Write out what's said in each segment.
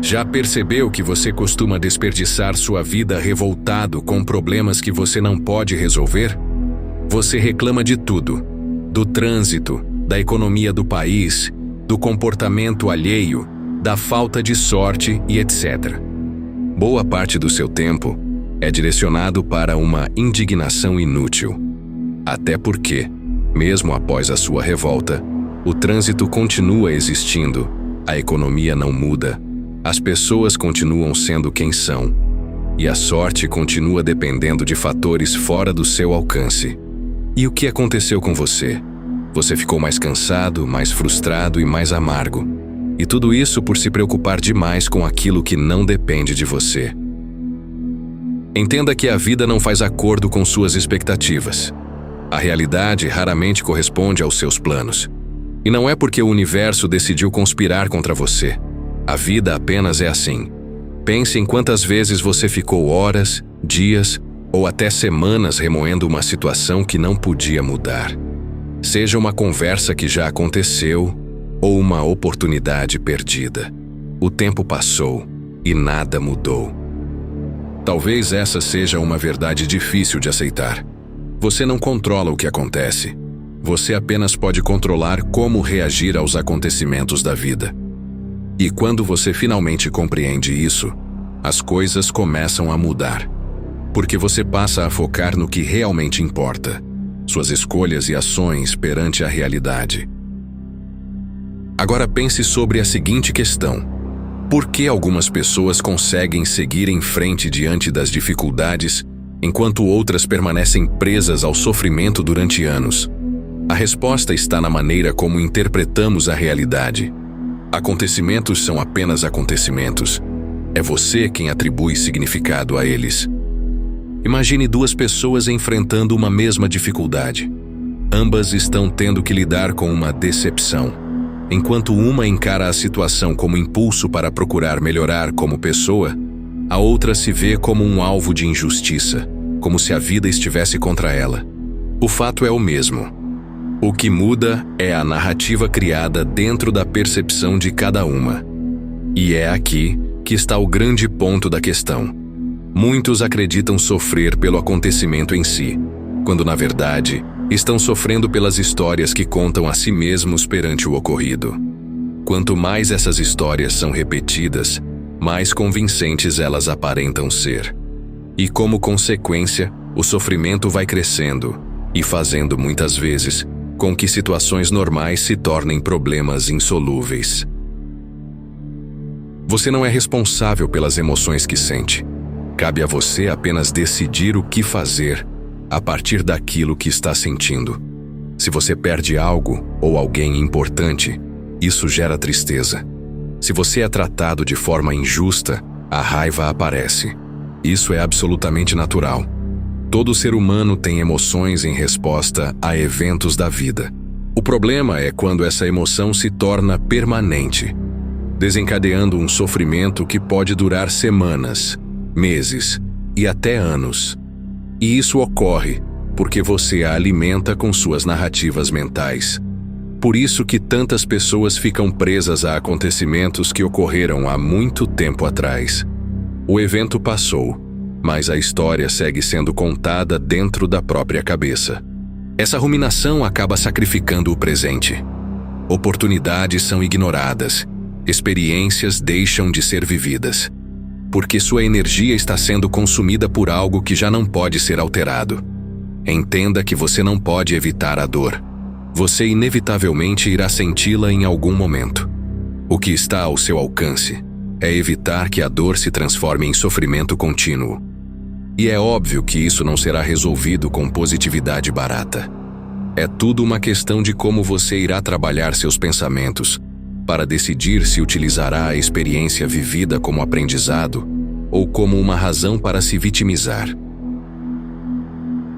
Já percebeu que você costuma desperdiçar sua vida revoltado com problemas que você não pode resolver? Você reclama de tudo, do trânsito, da economia do país, do comportamento alheio, da falta de sorte e etc. Boa parte do seu tempo é direcionado para uma indignação inútil. Até porque, mesmo após a sua revolta, o trânsito continua existindo, a economia não muda, as pessoas continuam sendo quem são, e a sorte continua dependendo de fatores fora do seu alcance. E o que aconteceu com você? Você ficou mais cansado, mais frustrado e mais amargo. E tudo isso por se preocupar demais com aquilo que não depende de você. Entenda que a vida não faz acordo com suas expectativas. A realidade raramente corresponde aos seus planos. E não é porque o universo decidiu conspirar contra você. A vida apenas é assim. Pense em quantas vezes você ficou horas, dias ou até semanas remoendo uma situação que não podia mudar. Seja uma conversa que já aconteceu ou uma oportunidade perdida. O tempo passou e nada mudou. Talvez essa seja uma verdade difícil de aceitar. Você não controla o que acontece. Você apenas pode controlar como reagir aos acontecimentos da vida. E quando você finalmente compreende isso, as coisas começam a mudar. Porque você passa a focar no que realmente importa, suas escolhas e ações perante a realidade. Agora pense sobre a seguinte questão: por que algumas pessoas conseguem seguir em frente diante das dificuldades, enquanto outras permanecem presas ao sofrimento durante anos? A resposta está na maneira como interpretamos a realidade. Acontecimentos são apenas acontecimentos. É você quem atribui significado a eles. Imagine duas pessoas enfrentando uma mesma dificuldade. Ambas estão tendo que lidar com uma decepção. Enquanto uma encara a situação como impulso para procurar melhorar como pessoa, a outra se vê como um alvo de injustiça, como se a vida estivesse contra ela. O fato é o mesmo. O que muda é a narrativa criada dentro da percepção de cada uma. E é aqui que está o grande ponto da questão. Muitos acreditam sofrer pelo acontecimento em si, quando na verdade estão sofrendo pelas histórias que contam a si mesmos perante o ocorrido. Quanto mais essas histórias são repetidas, mais convincentes elas aparentam ser. E como consequência, o sofrimento vai crescendo e fazendo muitas vezes com que situações normais se tornem problemas insolúveis. Você não é responsável pelas emoções que sente. Cabe a você apenas decidir o que fazer a partir daquilo que está sentindo. Se você perde algo ou alguém importante, isso gera tristeza. Se você é tratado de forma injusta, a raiva aparece. Isso é absolutamente natural. Todo ser humano tem emoções em resposta a eventos da vida. O problema é quando essa emoção se torna permanente, desencadeando um sofrimento que pode durar semanas, meses e até anos. E isso ocorre porque você a alimenta com suas narrativas mentais. Por isso que tantas pessoas ficam presas a acontecimentos que ocorreram há muito tempo atrás. O evento passou, mas a história segue sendo contada dentro da própria cabeça. Essa ruminação acaba sacrificando o presente. Oportunidades são ignoradas, experiências deixam de ser vividas, porque sua energia está sendo consumida por algo que já não pode ser alterado. Entenda que você não pode evitar a dor. Você inevitavelmente irá senti-la em algum momento. O que está ao seu alcance é evitar que a dor se transforme em sofrimento contínuo. E é óbvio que isso não será resolvido com positividade barata. É tudo uma questão de como você irá trabalhar seus pensamentos para decidir se utilizará a experiência vivida como aprendizado ou como uma razão para se vitimizar.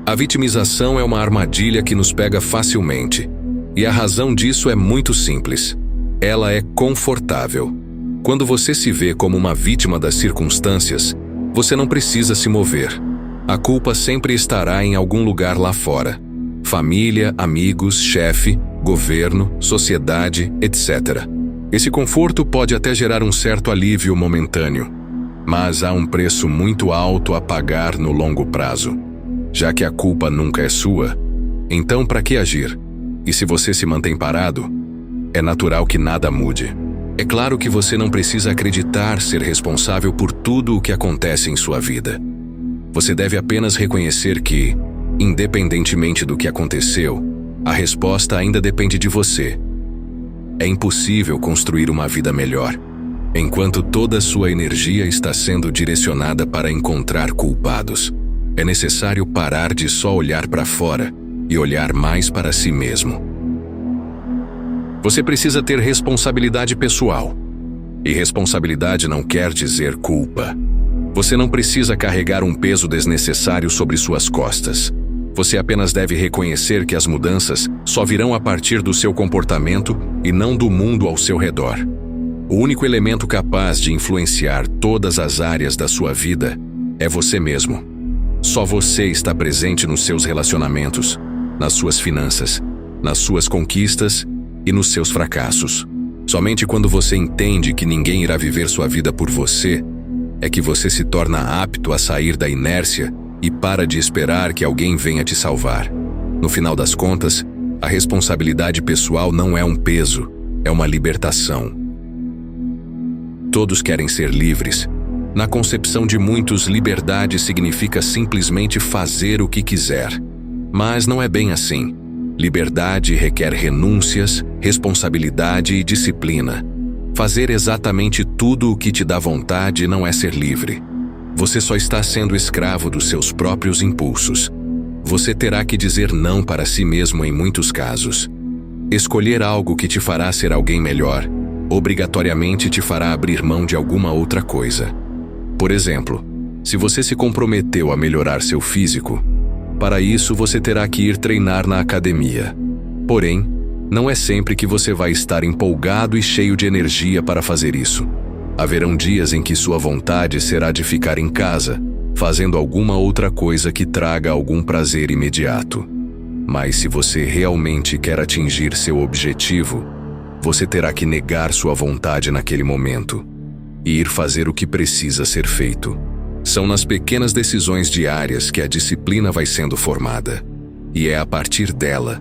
A vitimização é uma armadilha que nos pega facilmente, e a razão disso é muito simples. Ela é confortável. Quando você se vê como uma vítima das circunstâncias, você não precisa se mover. A culpa sempre estará em algum lugar lá fora. Família, amigos, chefe, governo, sociedade, etc. Esse conforto pode até gerar um certo alívio momentâneo, mas há um preço muito alto a pagar no longo prazo. Já que a culpa nunca é sua, então para que agir? E se você se mantém parado, é natural que nada mude. É claro que você não precisa acreditar ser responsável por tudo o que acontece em sua vida. Você deve apenas reconhecer que, independentemente do que aconteceu, a resposta ainda depende de você. É impossível construir uma vida melhor enquanto toda sua energia está sendo direcionada para encontrar culpados. É necessário parar de só olhar para fora e olhar mais para si mesmo. Você precisa ter responsabilidade pessoal. E responsabilidade não quer dizer culpa. Você não precisa carregar um peso desnecessário sobre suas costas. Você apenas deve reconhecer que as mudanças só virão a partir do seu comportamento e não do mundo ao seu redor. O único elemento capaz de influenciar todas as áreas da sua vida é você mesmo. Só você está presente nos seus relacionamentos, nas suas finanças, nas suas conquistas e nos seus fracassos. Somente quando você entende que ninguém irá viver sua vida por você, é que você se torna apto a sair da inércia e para de esperar que alguém venha te salvar. No final das contas, a responsabilidade pessoal não é um peso, é uma libertação. Todos querem ser livres. Na concepção de muitos, liberdade significa simplesmente fazer o que quiser. Mas não é bem assim. Liberdade requer renúncias, responsabilidade e disciplina. Fazer exatamente tudo o que te dá vontade não é ser livre. Você só está sendo escravo dos seus próprios impulsos. Você terá que dizer não para si mesmo em muitos casos. Escolher algo que te fará ser alguém melhor, obrigatoriamente te fará abrir mão de alguma outra coisa. Por exemplo, se você se comprometeu a melhorar seu físico, para isso você terá que ir treinar na academia. Porém, não é sempre que você vai estar empolgado e cheio de energia para fazer isso. Haverão dias em que sua vontade será de ficar em casa, fazendo alguma outra coisa que traga algum prazer imediato. Mas se você realmente quer atingir seu objetivo, você terá que negar sua vontade naquele momento e ir fazer o que precisa ser feito. São nas pequenas decisões diárias que a disciplina vai sendo formada, e é a partir dela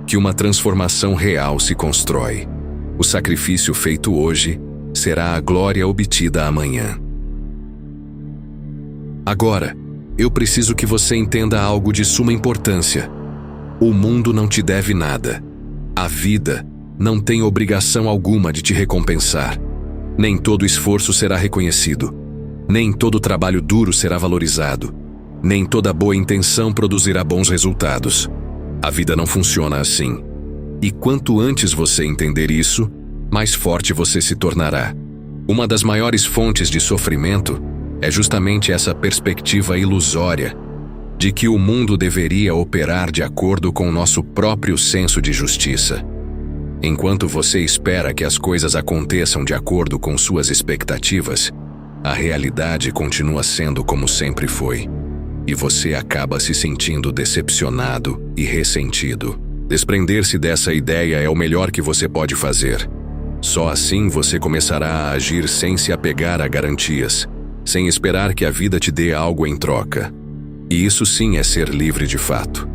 que uma transformação real se constrói. O sacrifício feito hoje será a glória obtida amanhã. Agora, eu preciso que você entenda algo de suma importância. O mundo não te deve nada. A vida não tem obrigação alguma de te recompensar. Nem todo esforço será reconhecido. Nem todo trabalho duro será valorizado. Nem toda boa intenção produzirá bons resultados. A vida não funciona assim. E quanto antes você entender isso, mais forte você se tornará. Uma das maiores fontes de sofrimento é justamente essa perspectiva ilusória de que o mundo deveria operar de acordo com o nosso próprio senso de justiça. Enquanto você espera que as coisas aconteçam de acordo com suas expectativas, a realidade continua sendo como sempre foi. E você acaba se sentindo decepcionado e ressentido. Desprender-se dessa ideia é o melhor que você pode fazer. Só assim você começará a agir sem se apegar a garantias, sem esperar que a vida te dê algo em troca. E isso sim é ser livre de fato.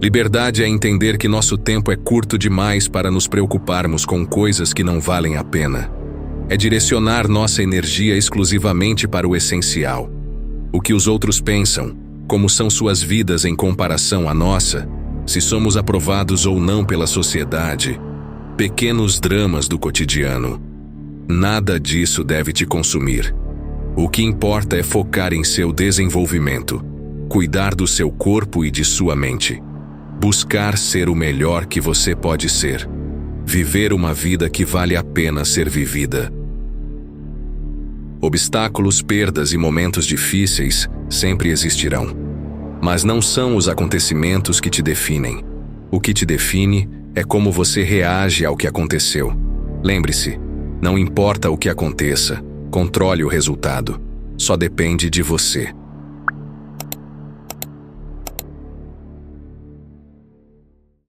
Liberdade é entender que nosso tempo é curto demais para nos preocuparmos com coisas que não valem a pena. É direcionar nossa energia exclusivamente para o essencial. O que os outros pensam, como são suas vidas em comparação à nossa, se somos aprovados ou não pela sociedade, pequenos dramas do cotidiano. Nada disso deve te consumir. O que importa é focar em seu desenvolvimento, cuidar do seu corpo e de sua mente, buscar ser o melhor que você pode ser, viver uma vida que vale a pena ser vivida. Obstáculos, perdas e momentos difíceis sempre existirão. Mas não são os acontecimentos que te definem. O que te define é como você reage ao que aconteceu. Lembre-se, não importa o que aconteça, controle o resultado. Só depende de você.